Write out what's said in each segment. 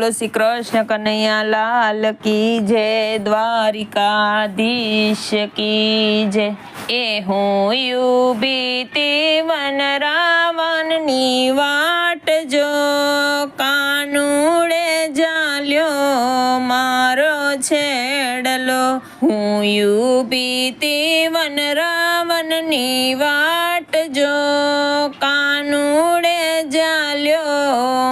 बोलो श्री कृष्ण कन्हैया लाल की जय, द्वारिकाधीश की जय। ए हूँ यू बीती वन रावण नी वाट जो, कानूड़े जाल्यो मारो छेड़लो। हूँ यू बीती वन रावण नी वाट जो, कानूड़े जाल्यो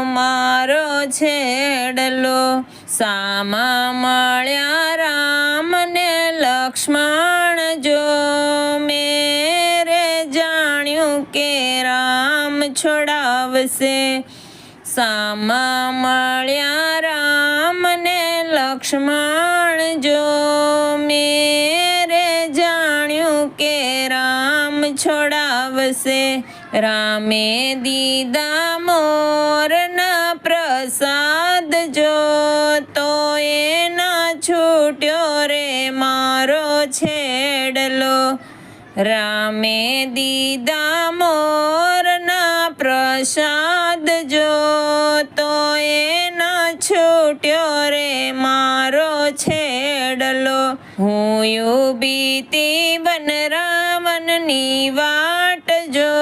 मारो छेड़लो। सामा मळ्या राम ने लक्ष्मण जो, मेरे जाण्यु के राम छोड़ावसे। सामा मळ्या राम ने लक्ष्मण जो, मेरे जाण्यु के राम छोड़ावसे। रामे दीदा मोरना प्रसाद जो, तो ए ना छूट्यो रे मारो छेड़लो। रामे दीदा मोरना प्रसाद जो, तो ए ना छूट्यो रे मारो छेड़लो। हूँ यू बीती वन रावण नी वाट जो,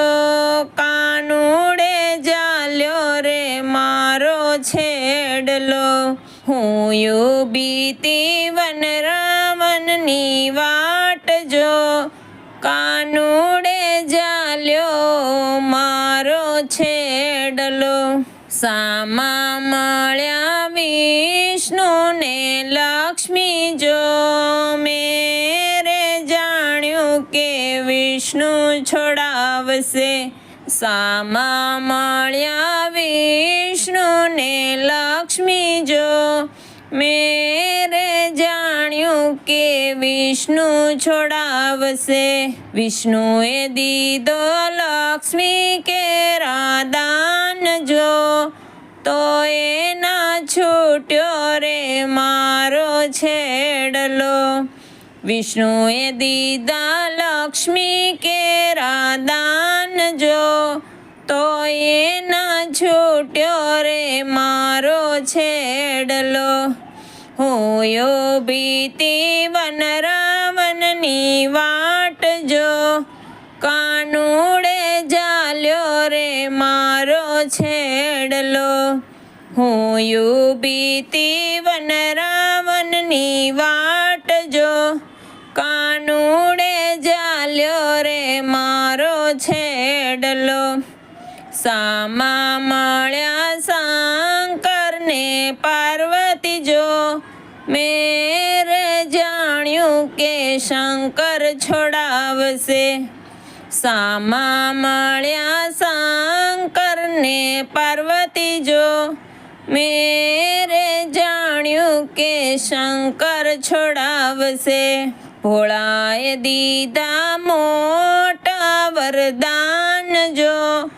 कानूड़े जाल्यो रे मारो छेड़लो। हूँ यू बीती वन रावण नी वाट जो, कानूड़े जाल्यो मारो छेड़लो। सामा मळ्या विष्णु ने लक्ष्मी जो, मेरे जाण्यु के विष्णु छोड़ावसे। सामा मळ्या विष्णु ने लक्ष्मी जो, मेरे जाण्यु के विष्णु छोड़ावसे। विष्णुए दीदो लक्ष्मी के दान जो, तो ए ना छूट्यो रे मारो छेड़लो। विष्णुए दीदा लक्ष्मी के दान जो, तो ए ना छूट्यो रे मारो छेड़लो। हूँ यो बीती वन रावण नी वाट जो, कानूड़े जाल्यो रे मारो छेड़लो। हूँ यू बीती वन रावण नी वाट जो, कानूड़े जाल्यो रे मारो छेड़लो। सामा मळ्या शंकर ने पार्वती जो, मेरे जाण्यु के शंकर छोड़ावसे। सामा मळ्या शंकर ने पार्वती जो, मेरे जाण्यु के शंकर छोड़ावसे। भोळाए दीदा मोटा वरदान जो,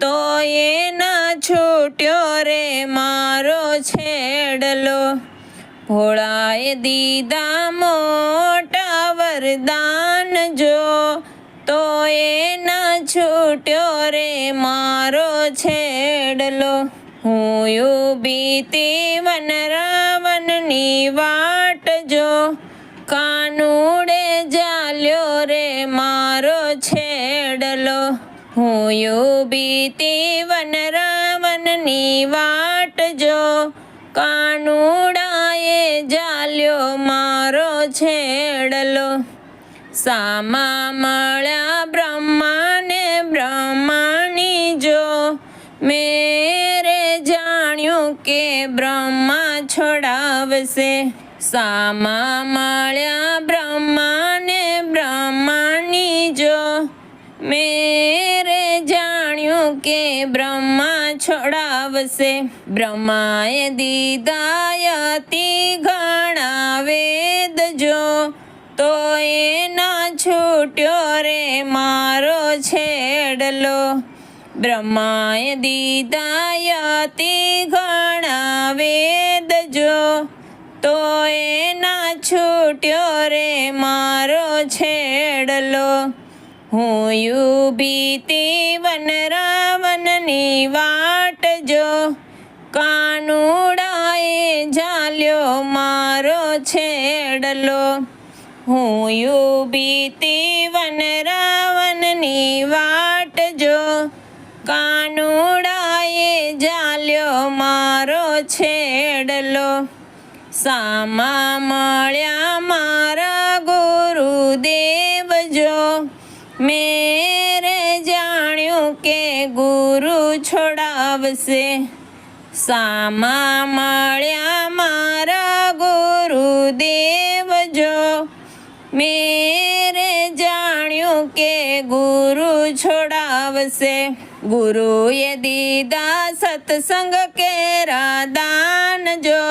तो ए ना छूट्यो रे मारो छेड़लो। भोळाए दीदा मोटा वरदान जो, तो ए ना छूट्यो रे मारो छेड़लो। हूँ यू बीती वन रावण नी वाट जो, कानूड़े जाल्यो रे मारो छेड़लो। हूँ यू बीती वन रावण नी वाट जो, कानूड़ाए जाल्यो मारो छेड़लो। सामा मळ्या ब्रह्मा ने ब्रह्माणी जो, मेरे जाण्यु के ब्रह्मा छोड़ावसे। सामा मळ्या ब्रह्मा ने ब्रह्माणी जो, मेरे जाण्यु के ब्रह्मा छोड़ावसे। ब्रह्माए दीदायति घणा वेद जो, तो ए ना छूट्यो रे मारो छेड़लो। ब्रह्माए दीदायति घणा वेद जो, तो ए ना छूट्यो रे मारो छेड़लो। हूँ यू बीती वन रावण नी वाट जो, કાનુડાએ ઝાલ્યો મારો છેડલો. હું ઊભી વન રાવણની વાટ જો, કાનુડાએ ઝાલ્યો મારો છેડલો. સામા મળ્યા મારા ગુરુદેવ જો, મેરે જાણ્યું કે ગુરુ છોડાવશે. સામા મળ્યા મારા ગુરુદેવ જો, મેરે જાણ્યું કે ગુરુ છોડાવશે. ગુરુએ દીધા સત્સંગ કેરા દાન જો,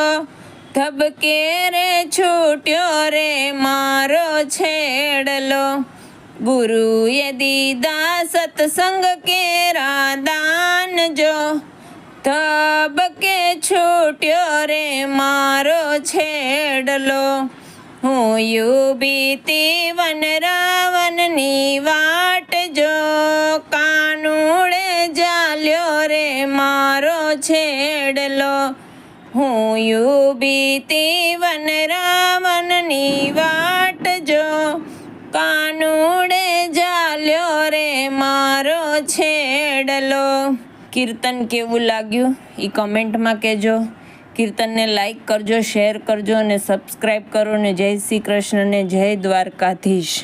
ધબકે રે છૂટ્યો રે મારો છેડલો. ગુરુએ દીધા સત્સંગ કેરા દાન જો, ધબકે છૂટ્યો રે મારો છેડલો. હું ઊભી વન રાવણની વાટ જો, કાનુડે ઝાલ્યો રે મારો છેડલો. હું ઊભી વન રાવણની વાટ જો, કાનુડે ઝાલ્યો રે મારો છેડલો. કીર્તન કેવું લાગ્યું એ કમેન્ટમાં કહેજો. કીર્તનને લાઈક કરજો, શેર કરજો અને સબસ્ક્રાઈબ કરો. ને જય શ્રી કૃષ્ણ ને જય દ્વારકાધીશ.